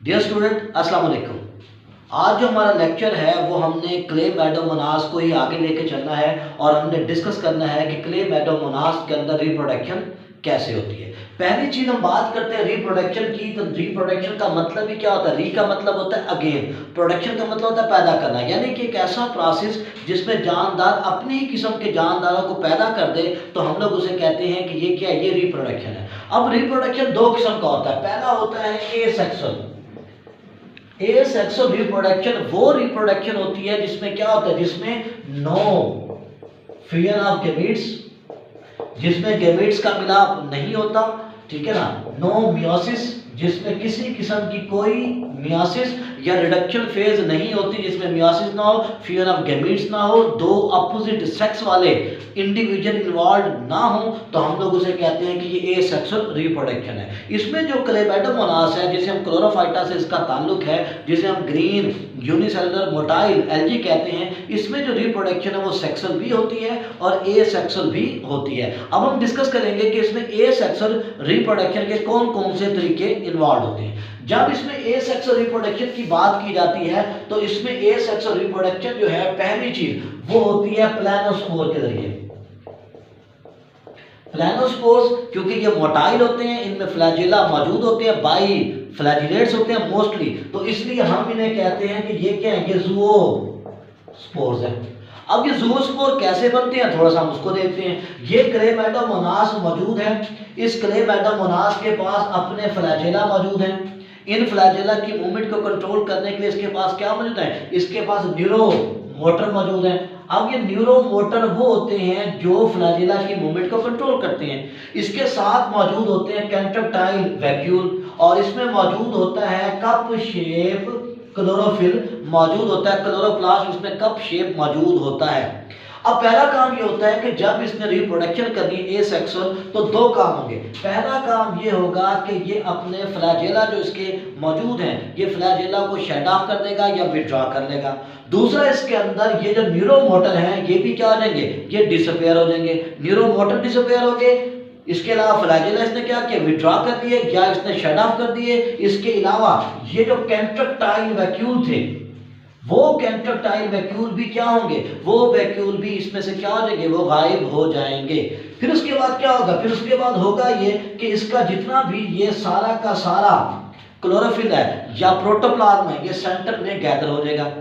Dear student, अस्सलाम वालेकुम। आज जो हमारा लेक्चर है वो हमने क्लेमाइडोमोनास को ही आगे लेके चलना है और हमने डिस्कस करना है कि क्लेमाइडोमोनास के अंदर रिप्रोडक्शन कैसे होती है। पहली चीज हम बात करते हैं रिप्रोडक्शन की, तो रिप्रोडक्शन का मतलब ही क्या होता है। री का मतलब होता है अगेन, प्रोडक्शन का मतलब होता है पैदा करना, यानी कि एक ऐसा प्रोसेस जिसमें जानदार अपनी ही किस्म के जानदारों को पैदा कर दे, तो हम लोग उसे कहते हैं कि ये क्या है, ये रिप्रोडक्शन है। अब रिप्रोडक्शन दो किस्म का होता है। पहला होता है एसेक्सुअल। एसेक्सुअल रिप्रोडक्शन वो रिप्रोडक्शन होती है जिसमें क्या होता है, जिसमें नो फ्यूजन ऑफ गैमेट्स, जिसमें गैमेट्स का मिलाप नहीं होता, ठीक है ना। नो मियोसिस, जिसमें किसी किस्म की कोई मियोसिस या रिडक्शन फेज नहीं होती, जिसमें मियोसिस ना हो, फ्यूजन ऑफ गैमेट्स ना हो, दो अपोजिट सेक्स वाले इंडिविजुअल इन्वॉल्व ना हो, तो हम लोग उसे कहते हैं कि ये एसेक्सुअल रिप्रोडक्शन है। इसमें जो क्लेमाइडोमोनास है, जिसे हम क्लोरोफाइटा से इसका ताल्लुक है, जिसे हम ग्रीन यूनिसेलुलर मोटाइल एल्गी कहते हैं, इसमें जो रिप्रोडक्शन है वो सेक्सुअल भी होती है और एसेक्सुअल भी होती है। अब हम डिस्कस करेंगे कि इसमें एसेक्सुअल रिप्रोडक्शन के कौन कौन से तरीके इन्वॉल्व होते हैं। जब इसमें एसेक्सुअल रिप्रोडक्शन की बात की जाती है तो इसमें एसेक्सुअल रिप्रोडक्शन जो है, पहली चीज वो होती है प्लानोस्पोर के जरिए। प्लानोस्पोर्स क्योंकि ये मोटाइल होते हैं, इनमें फ्लैजिला मौजूद होते हैं, बाई फ्लैजिलेट्स होते हैं मोस्टली, तो इसलिए हम इन्हें कहते हैं कि ये क्या है, ये ज़ूओस्पोर्स है। अब ये ज़ूओस्पोर कैसे बनते हैं, थोड़ा सा हम उसको देखते हैं। ये क्लेमाइडोमोनास मौजूद है, इस क्लेमाइडोमोनास के पास अपने फ्लैजिला मौजूद हैं। इन फ्लैजिला की मूवमेंट को कंट्रोल करने के लिए इसके पास क्या मौजूद है, इसके पास न्यूरो मोटर मौजूद है। अब ये न्यूरो मोटर वो होते हैं जो फ्लैजिला की मूवमेंट को कंट्रोल करते हैं। इसके साथ मौजूद होते हैं कंट्रैक्टाइल वैक्यूल, और इसमें मौजूद होता है कप शेप क्लोरोफिल मौजूद होता है, क्लोरोप्लास्ट इसमें कप शेप मौजूद होता है। अब पहला काम ये होता है कि जब इसने रिप्रोडक्शन करनी है एसेक्सुअल, तो दो काम होंगे। पहला काम ये होगा कि ये अपने फ्लैजिला जो इसके मौजूद हैं, ये फ्लैजिला को शेड ऑफ कर देगा या विड्रॉ कर लेगा। दूसरा, इसके अंदर ये जो न्यूरोमोटर हैं ये भी क्या हो जाएंगे, ये डिसअपियर हो जाएंगे। न्यूरोमोटर डिसअपियर हो गए, इसके अलावा फ्लैजिला इसने क्या किया, विड्रॉ कर दिए या इसने शेड ऑफ कर दिए। इसके अलावा ये जो कंट्रैक्टाइल वैक्यूल थे, वो कंट्रैक्टाइल वैक्यूल भी क्या होंगे, वो वैक्यूल भी इसमें से क्या हो जाएंगे, वो गायब हो जाएंगे। फिर उसके बाद क्या होगा, फिर उसके बाद होगा ये कि इसका जितना भी ये सारा का सारा क्लोरोफिल है या प्रोटोप्लाज्म है, ये सेंटर में गैदर हो जाएगा।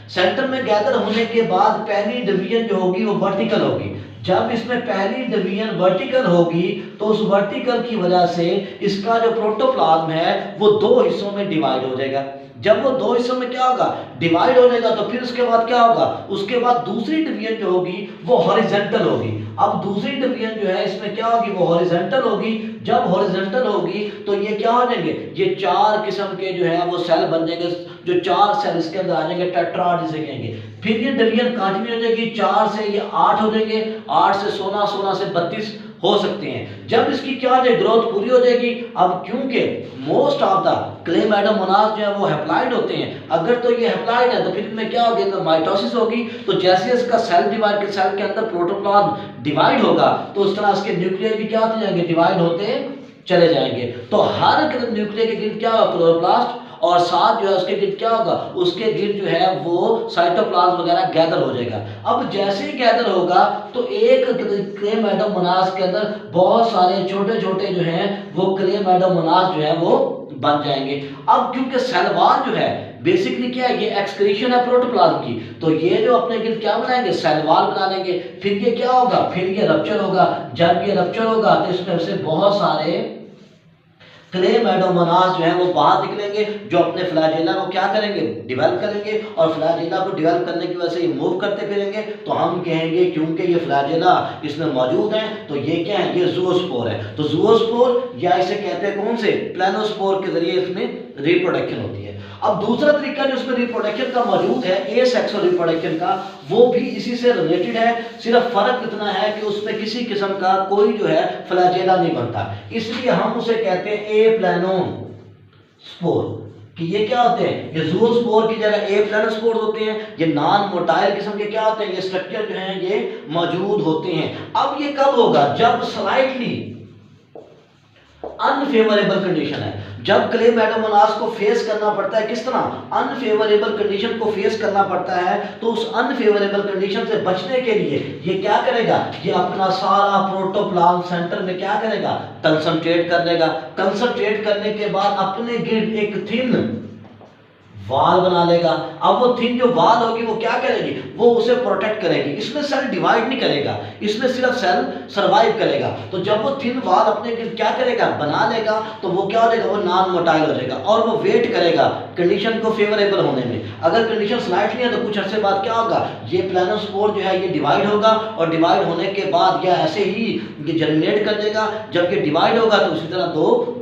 सेंटर में गैदर होने के बाद पहली डिवीजन जो होगी वो वर्टिकल होगी। जब इसमें पहली डिवीजन वर्टिकल होगी तो उस वर्टिकल की वजह से इसका जो प्रोटोप्लाज्म है वो दो हिस्सों में डिवाइड हो जाएगा। जब वो दो हिस्सों में क्या होगा, डिवाइड हो जाएगा, तो फिर उसके बाद क्या होगा, उसके बाद दूसरी डिवीजन जो होगी वो हॉरिजॉन्टल होगी। अब दूसरी डिवीजन जो है इसमें क्या होगी, वो हॉरिजॉन्टल होगी। जब हॉरिजॉन्टल होगी तो ये क्या हो जाएंगे, ये चार किस्म के जो है वो सेल बन जाएंगे, जो चार सेल इसके अंदर आ जाएंगे, टेट्राड जिसे कहेंगे। फिर ये डिवीजन कंटिन्यू हो जाएगी, 4 से ये 8 हो जाएंगे, 8 से 16, 16 से 32 हो सकते हैं। जब इसकी क्या हो जाए, ग्रोथ पूरी हो जाएगी। अब क्योंकि मोस्ट ऑफ द क्लेमाइडोमोनास जो है वो हैप्लॉइड होते हैं, अगर तो ये हैप्लॉइड है तो फिर इनमें क्या होगी, तो माइटोसिस होगी। तो जैसे इसका सेल डिवाइड के सेल के अंदर प्रोटोप्लाज्म डिवाइड होगा तो उस तरह इसके न्यूक्लियर भी क्या होते जाएंगे, डिवाइड होते चले जाएंगे। तो हर न्यूक्लियर के गिर्द क्या होगा, क्लोरोप्लास्ट, और साथ जो है उसके गिर्द क्या होगा, उसके गिर्द जो है वो साइटोप्लाज्म वगैरह गैदर हो जाएगा। अब जैसे ही गैदर होगा तो एक क्लेमाइडोमोनास के अंदर बहुत सारे छोटे छोटे जो हैं वो क्लेमाइडोमोनास जो है वो बन जाएंगे। अब क्योंकि सेल वॉल जो है बेसिकली क्या है, ये एक्सक्रीशन है प्रोटोप्लाज्म की, तो ये जो अपने गिर्द क्या बनाएंगे, सेल वॉल बना लेंगे। फिर ये क्या होगा, फिर ये रप्चर होगा। जब ये रप्चर होगा तो इसमें से बहुत सारे क्लेमाइडोमोनास जो है वो बाहर निकलेंगे, जो अपने फ्लैजिला को क्या करेंगे, डेवलप करेंगे, और फ्लैजिला को डेवलप करने की वजह से ये मूव करते फिरेंगे। तो हम कहेंगे क्योंकि ये फ्लैजिला इसमें मौजूद है तो ये क्या है, ये ज़ूओस्पोर है। तो ज़ूओस्पोर या इसे कहते हैं कौन से, प्लानोस्पोर के जरिए इसमें रिप्रोडक्शन होती है। अब दूसरा तरीका जो इसमें रिप्रोडक्शन का मौजूद है, एसेक्सुअल रिप्रोडक्शन का, वो भी इसी से रिलेटेड है। सिर्फ फर्क इतना है कि उसमें किसी किस्म का कोई जो है फ्लैजिला नहीं बनता, इसलिए हम उसे कहते हैं एप्लानोस्पोर। कि ये क्या होते हैं, ये ज़ूओस्पोर की जगह एप्लानोस्पोर होते हैं। ये नॉन मोटाइल किस्म के क्या होते हैं, ये स्ट्रक्चर जो हैं ये मौजूद होते हैं। अब ये कब होगा, जब स्लाइटली अनफेवरेबल कंडीशन है। जब क्लेमाइडोमोनास को फेस करना पड़ता है, किस तरह अनफेवरेबल कंडीशन को फेस करना पड़ता है, तो उस अनफेवरेबल कंडीशन से बचने के लिए ये क्या करेगा, ये अपना सारा प्रोटोप्लाज्म सेंटर में क्या करेगा, कंसंट्रेट कर लेगा। कंसंट्रेट करने के बाद अपने गिर्द एक थिन वाल बना लेगा। अब वो थिन जो वाल होगी वो क्या करेगी, वो उसे प्रोटेक्ट करेगी। इसमें सेल डिवाइड नहीं करेगा, इसमें सिर्फ सेल सरवाइव करेगा। तो जब वो थिन वाल अपने क्या करेगा, बना लेगा, तो वो क्या हो जाएगा, वो नॉन मोटाइल हो जाएगा और वो वेट करेगा कंडीशन को फेवरेबल होने में। अगर कंडीशन स्लाइटली है तो कुछ अर्से बाद क्या होगा, ये प्लानोस्पोर जो है ये डिवाइड होगा और डिवाइड होने के बाद या ऐसे ही ये जर्मिनेट कर देगा। जब ये डिवाइड होगा तो उसी तरह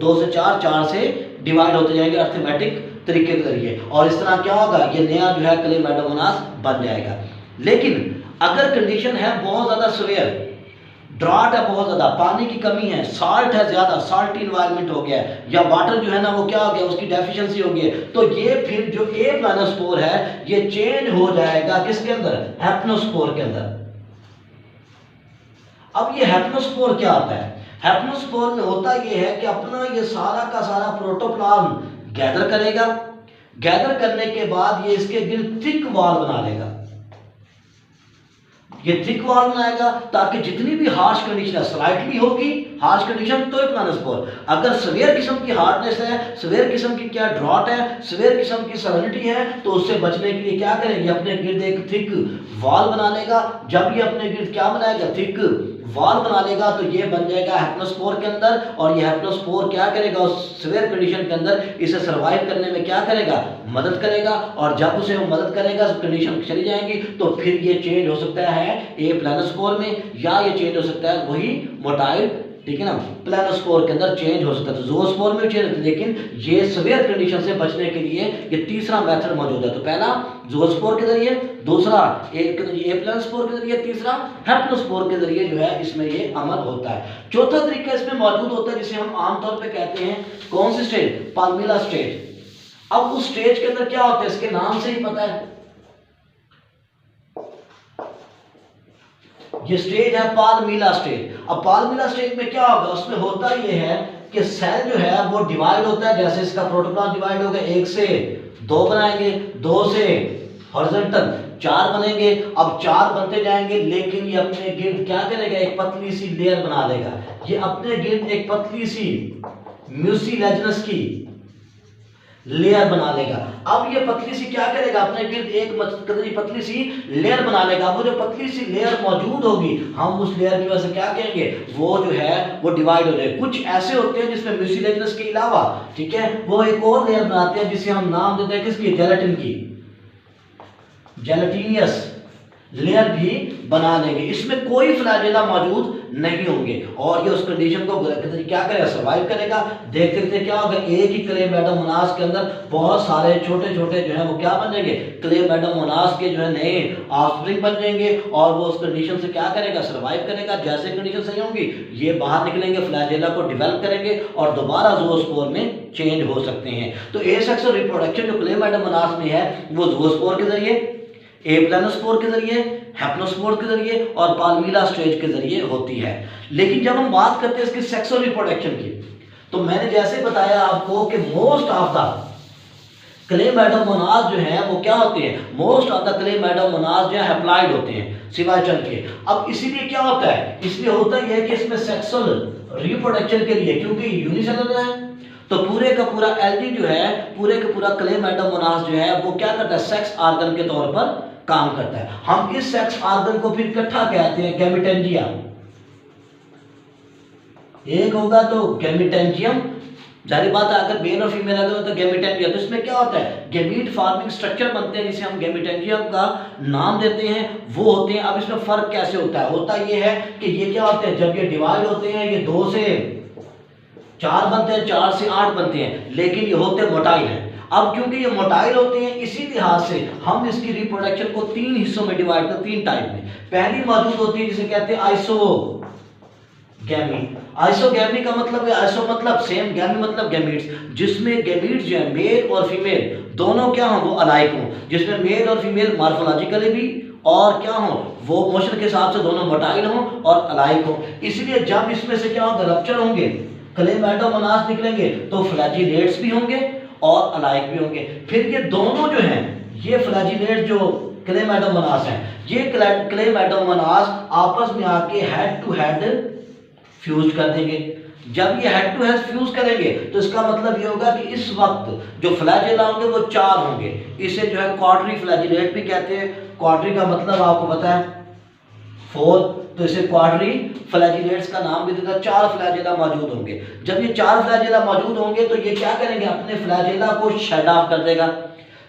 दो से चार से डिवाइड होते जाएंगे अर्थमेटिक तरीके के जरिए, और इस तरह क्या होगा, ये नया जो है क्लेमाइडोमोनास बन जाएगा। लेकिन अगर कंडीशन है बहुत ज्यादा सीवियर, ड्रॉट है बहुत ज्यादा, पानी की कमी है, साल्ट है ज्यादा, साल्टी इन्वायरमेंट हो गया है, या वाटर जो है ना वो क्या हो गया, उसकी डेफिशिएंसी हो गई है, तो ये फिर जो ए प्लानोस्पोर है ये चेंज हो जाएगा किसके अंदर, हैप्नोस्पोर के अंदर। अब ये हैप्नोस्पोर क्या होता है, हैप्नोस्पोर में होता ये है कि अपना ये सारा का सारा प्रोटोप्लाज्म गैदर करेगा। गैदर करने के बाद ये इसके गिर्द थिक वॉल बना लेगा। ये थिक वॉल बनाएगा ताकि जितनी भी हार्श कंडीशन है, स्लाइटली होगी हार्श कंडीशन तो प्लानोस्पोर, अगर सवेयर किस्म की हार्डनेस है, सवेयर किस्म की क्या ड्रॉट है, सवेयर किस्म की सैलिनिटी है, तो उससे बचने के लिए क्या करेगी, अपने गिर्द एक थिक वॉल बना लेगा। जब ये अपने गिर्द क्या बनाएगा, थिक वॉल बना लेगा, तो ये बन जाएगा हैप्नोस्पोर के अंदर, और ये हैप्नोस्पोर क्या करेगा, उस सीवियर कंडीशन के अंदर इसे सरवाइव करने में क्या करेगा, मदद करेगा। और जब उसे वो मदद करेगा, कंडीशन चली जाएंगी, तो फिर ये चेंज हो सकता है ए प्लानोस्पोर में, या ये चेंज हो सकता है वही मोटाइल, ठीक है ना, प्लानोस्पोर के अंदर चेंज हो सकता है। तो ज़ूओस्पोर में भी चेंज होता है, लेकिन ये सीवियर कंडीशन से बचने के लिए ये तीसरा मेथड मौजूद है। तो पहला ज़ूओस्पोर के जरिए, दूसरा ए प्लानोस्पोर के जरिए, तीसरा हैप्नोस्पोर के जरिए जो है इसमें ये अमल होता है। चौथा तरीका इसमें मौजूद होता है जिसे हम आमतौर पर कहते हैं कौन सी स्टेज, पाल्मिला स्टेज। अब उस स्टेज के अंदर क्या होता है, इसके नाम से ही पता है, ये स्टेज है पाल्मिला स्टेज। अब पाल्मिला स्टेज में क्या होगा, उसमें होता ये है कि सेल जो है वो डिवाइड होता है, जैसे इसका प्रोटोप्लाज्म डिवाइड होगा, 1 से 2 बनाएंगे, 2 से हॉरिजॉन्टल 4 बनेंगे। अब 4 बनते जाएंगे, लेकिन ये अपने गिर्द क्या करेगा, एक पतली सी लेयर बना देगा। ये अपने गिर्द एक पतली सी म्यूसिलेजिनस की लेयर बना लेगा। अब ये पतली सी क्या करेगा, अपने गिर्द एक पतली सी लेयर बना लेगा। वो जो पतली सी लेयर मौजूद होगी, हम उस लेयर की वजह से क्या कहेंगे, वो जो है वो डिवाइड हो जाएगा। कुछ ऐसे होते हैं जिसमें म्यूसिलेजिनस के अलावा, ठीक है, वो एक और लेयर बनाते हैं जिसे हम नाम देते हैं किसकी, जेलेटिन की, जेलेटिनियस लेयर भी बना लेंगे। इसमें कोई फ्लैजेला मौजूद नहीं होंगे, और ये उस कंडीशन को क्या करेगा, सर्वाइव करेगा। देखते देखते क्या होगा, एक ही क्लेमाइडोमोनास के अंदर बहुत सारे छोटे छोटे जो है वो क्या बन जाएंगे, क्लेमाइडोमोनास के जो है नए ऑफस्प्रिंग बन जाएंगे, और वो उस कंडीशन से क्या करेगा, सर्वाइव करेगा। जैसे कंडीशन सही होंगी ये बाहर निकलेंगे, फ्लैजेला को डेवलप करेंगे और दोबारा ज़ूओस्पोर में चेंज हो सकते हैं। तो एसेक्सुअल रिप्रोडक्शन जो क्लेमाइडोमोनास में है वो ज़ूओस्पोर के जरिए, ए प्लानोस्पोर के जरिए, हैप्नोस्पोर के जरिए और पाल्मिला स्टेज के जरिए होती है। लेकिन जब हम बात करते हैं इसकी सेक्सुअल रिप्रोडक्शन की, तो मैंने जैसे बताया आपको कि मोस्ट ऑफ द क्लेमाइडोमोनास जो है वो क्या होते हैं, मोस्ट ऑफ द क्लेमाइडोमोनास जो है हैप्लॉइड होते हैं, सिवाय चल के। अब इसीलिए क्या होता है, इसलिए होता यह है कि इसमें सेक्सुअल रिप्रोडक्शन के लिए, क्योंकि यूनिसेलुलर है, तो पूरे का पूरा एलजी जो है, पूरे का पूरा क्लेमाइडोमोनास जो है वो क्या करता है, सेक्स ऑर्गन के तौर पर काम करता है। हम इस सेक्स ऑर्गन को फिर इकट्ठा कहते हैं गैमेटेंजिया। एक होगा तो गैमेटेंजियम, जारी बात है, अगर मेल और फीमेल अगर तो गैमेटेंजिया। तो इसमें क्या होता है, गैमीट फार्मिंग स्ट्रक्चर बनते हैं जिसे हम गैमेटेंजियम का नाम देते हैं, वो होते हैं। अब इसमें फर्क कैसे होता है, होता ये है कि ये क्या होते हैं, जब ये डिवाइड होते हैं ये 2 से 4 बनते हैं, 4 से 8 बनते हैं, लेकिन ये होते मोटाइल हैं। अब क्योंकि ये मोटाइल होते हैं, इसी लिहाज से हम इसकी रिप्रोडक्शन को 3 हिस्सों में डिवाइड करते हैं, 3 टाइप में। पहली मौजूद होती है जिसे कहते हैं आइसोगैमी। आइसोगैमी का मतलब है, आइसो मतलब सेम, गैमी मतलब गैमीट्स, जिसमें गैमीट्स जो है मेल और फीमेल दोनों क्या हों, वो अलाइक हों, जिसमें मेल और फीमेल मॉर्फोलॉजिकली भी और क्या हो, वो मोशन के हिसाब से दोनों मोटाइल हों और अलाइक हों। इसलिए जब इसमें से क्या होगा, रप्चर होंगे, क्लेमाइडोमोनास निकलेंगे तो फ्लैजिलेट्स भी होंगे और अलाइक भी होंगे। फिर ये दोनों जो हैं, ये फ्लैजिलेट जो क्लेमाइडोमोनास हैं, ये क्लेमाइडोमोनास आपस में आके हेड टू हेड फ्यूज कर देंगे। जब ये हेड टू हेड फ्यूज करेंगे तो इसका मतलब ये होगा कि इस वक्त जो फ्लैजिला होंगे वो 4 होंगे। इसे जो है क्वाड्री फ्लैजिलेट भी कहते हैं। क्वाड्री का मतलब आपको पता है 4, तो इसे क्वाड्री फ्लैजिलेट्स का नाम भी देता है। 4 फ्लैजिला मौजूद होंगे। जब ये 4 फ्लैजिला मौजूद होंगे तो ये क्या करेंगे, अपने फ्लैजिला को शट ऑफ कर देगा।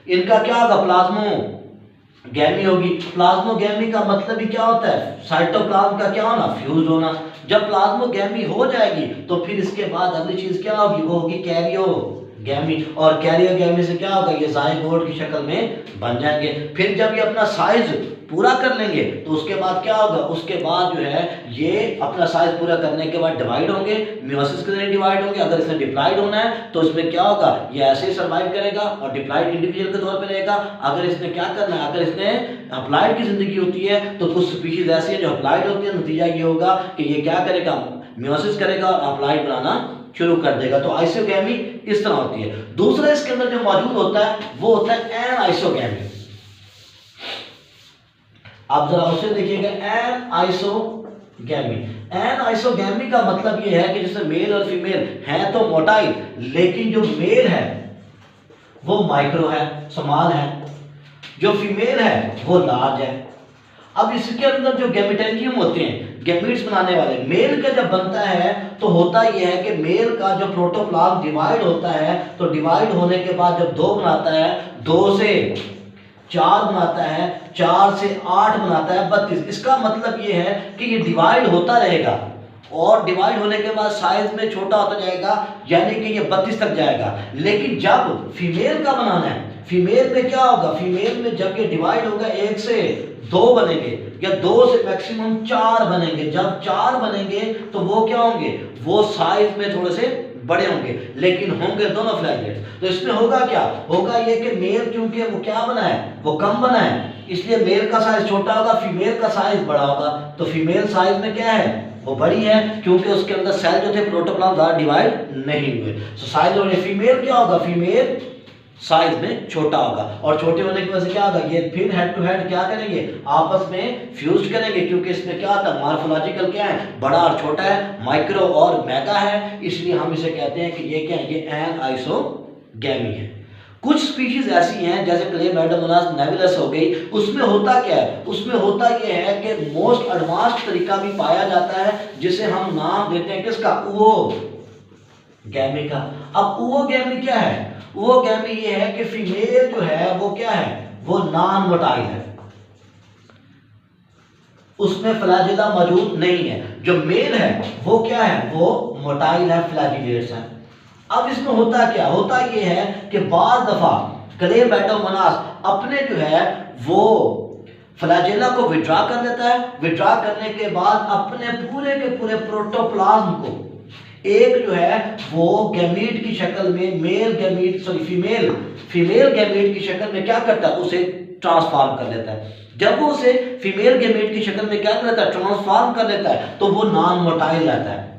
इनका क्या होगा, प्लाज्मोगैमी होगी। प्लाज्मोगैमी का मतलब ही क्या होता है, साइटोप्लाज्म का क्या होना, फ्यूज होना। जब प्लाज्मोगैमी हो जाएगी तो फिर इसके बाद अगली चीज क्या होगी, वो होगी कैरियोगैमी। और कैरियोगैमी से क्या होगा, ये ज़ायगोट की शक्ल में बन जाएंगे। फिर जब ये अपना साइज पूरा कर लेंगे तो उसके बाद क्या होगा, उसके बाद जो है ये अपना साइज पूरा करने के बाद डिवाइड होंगे, मियोसिस के जरिए डिवाइड होंगे। अगर इसने डिप्लॉइड होना है तो इसमें क्या होगा, ये ऐसे ही सर्वाइव करेगा और डिप्लॉइड इंडिविजुअल के तौर पे रहेगा। अगर इसने क्या करना है, अगर इसने अप्लाइड की जिंदगी होती है तो कुछ स्पीशीज ऐसी है जो अप्लाइड होती है, नतीजा ये होगा कि ये क्या करेगा, मियोसिस करेगा और अप्लाइड बनाना शुरू कर देगा। तो आइसोगैमी इस तरह होती है। दूसरा इसके अंदर जो मौजूद होता है वो होता है एनाइसोगैमी। आप जरा उसे देखिएगा, एनाइसोगैमी। एनाइसोगैमी का मतलब ये है कि जैसे मेल और फीमेल हैं तो मोटाइल, लेकिन जो मेल है वो माइक्रो है, स्मॉल है, जो फीमेल है वो लार्ज है। अब इसके अंदर जो गैमेटेंजियम होते हैं, गैमीट्स बनाने वाले, मेल का जब बनता है तो होता यह है कि मेल का जो प्रोटोप्लाज्म डिवाइड होता है तो डिवाइड होने के बाद जब 2 बनाता है, 2 से 4 बनाता है, 4 से 8 बनाता है, 32। इसका मतलब ये है कि ये डिवाइड होता रहेगा और डिवाइड होने के बाद साइज में छोटा होता जाएगा, यानी कि ये 32 तक जाएगा। लेकिन जब फीमेल का बनाना है, फीमेल में क्या होगा, फीमेल में जब ये डिवाइड होगा 1 से 2 बनेंगे या 2 से मैक्सिमम 4 बनेंगे। जब 4 बनेंगे तो वो क्या होंगे, वो साइज में थोड़े से बड़े होंगे, लेकिन होंगे दोनों फ्लैजिलेट्स। तो इसमें होगा क्या, होगा ये कि मेल चूंकि वो क्या बना है, वो कम बना है, इसलिए मेल का साइज छोटा होगा, फीमेल का साइज बड़ा होगा। तो फीमेल साइज में क्या है, वो बड़ी है, क्योंकि उसके अंदर सेल जो थे प्रोटोप्लाज्म ज्यादा डिवाइड नहीं हुए। तो साइज और फीमेल क्या होगा, फीमेल साइज में छोटा होगा। और छोटे होने की वजह से क्या होगा, ये फिर हेड टू हेड क्या करेंगे, आपस में फ्यूज करेंगे, क्योंकि इसमें क्या आता है, मॉर्फोलॉजिकल क्या है, बड़ा और छोटा है, माइक्रो और मेगा है, इसलिए हम इसे कहते हैं कि ये क्या है, ये एनाइसोगैमी है। कुछ स्पीशीज ऐसी हैं जैसे क्लेमाइडोमोनास नेबुलस हो गई, उसमें होता क्या है, उसमें होता यह है कि मोस्ट एडवांस तरीका भी पाया जाता है जिसे हम नाम देते हैं किसका, ओवोगैमी का। अब ओवोगैमी क्या है, ओवोगैमी ये है कि फीमेल जो है वो क्या है, वो नॉन मोटाइल है, उसमें फ्लैजिला मौजूद नहीं है। जो मेल है वो क्या है, वो मोटाइल है, फ्लैजिलेट्स है। अब इसमें होता क्या, होता ये है कि बार दफा क्लेमाइडोमोनास अपने जो है वो फ्लैजिला को विड्रॉ कर लेता है। विड्रॉ करने के बाद अपने पूरे के पूरे प्रोटोप्लाज्म को एक जो है वो गैमीट की शक्ल में, फीमेल गैमीट की शक्ल में क्या करता है, उसे ट्रांसफॉर्म कर लेता है। जब वो उसे फीमेल गैमीट की शक्ल में क्या कर लेता है, ट्रांसफॉर्म कर लेता है, तो वो नॉन मोटाइल रहता है।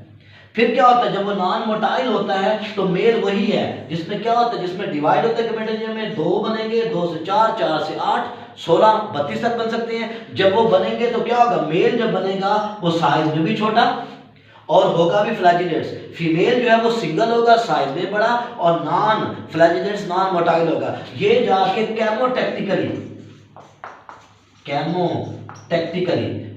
फिर क्या होता है, जब वो नॉन मोटाइल होता है तो मेल वही है जिसमें क्या होता है, जिसमें डिवाइड होता है गैमेटेंजियम में, 2 बनेंगे, 2 से 4, 4 से 8, 16, 32 तक बन सकते हैं। जब वो बनेंगे तो क्या होगा, मेल जब बनेगा वो साइज में भी छोटा और होगा भी फ्लैजिलेट्स। फीमेल जो है वो सिंगल होगा, साइज में बड़ा, और नॉन फ्लैजिलेट्स, नॉन मोटाइल होगा। ये जाके केमोटैक्टिकली,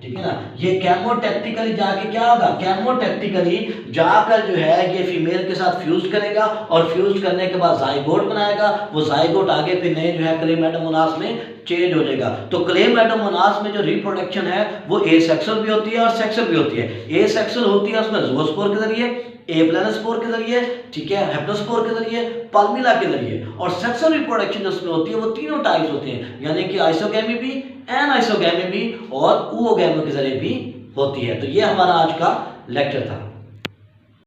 ठीक है ना, ये केमोटैक्टिकली जाके क्या होगा, केमोटैक्टिकली जाकर जो है ये फीमेल के साथ फ्यूज करेगा और फ्यूज करने के बाद जाइगोट बनाएगा। वो जाइगोट आगे फिर नए जो है क्लेमाइडोमोनास में चेंज हो जाएगा। तो क्लेमाइडोमोनास में जो रिप्रोडक्शन है वो एसेक्सुअल भी होती है और सेक्सुअल भी होती है। एसेक्सुअल होती है उसमें ज़ूओस्पोर के जरिए, एप्लानोस्पोर के जरिए, ठीक है, हेप्टोस्पोर के जरिए, पाल्मिला के जरिए। और सेक्सुअल रिप्रोडक्शन जिसमें होती है वो तीनों टाइप्स होते हैं, यानी कि आइसोगैमी भी, एनाइसोगैमी भी और ओवोगैमी के जरिए भी होती है। तो ये हमारा आज का लेक्चर था।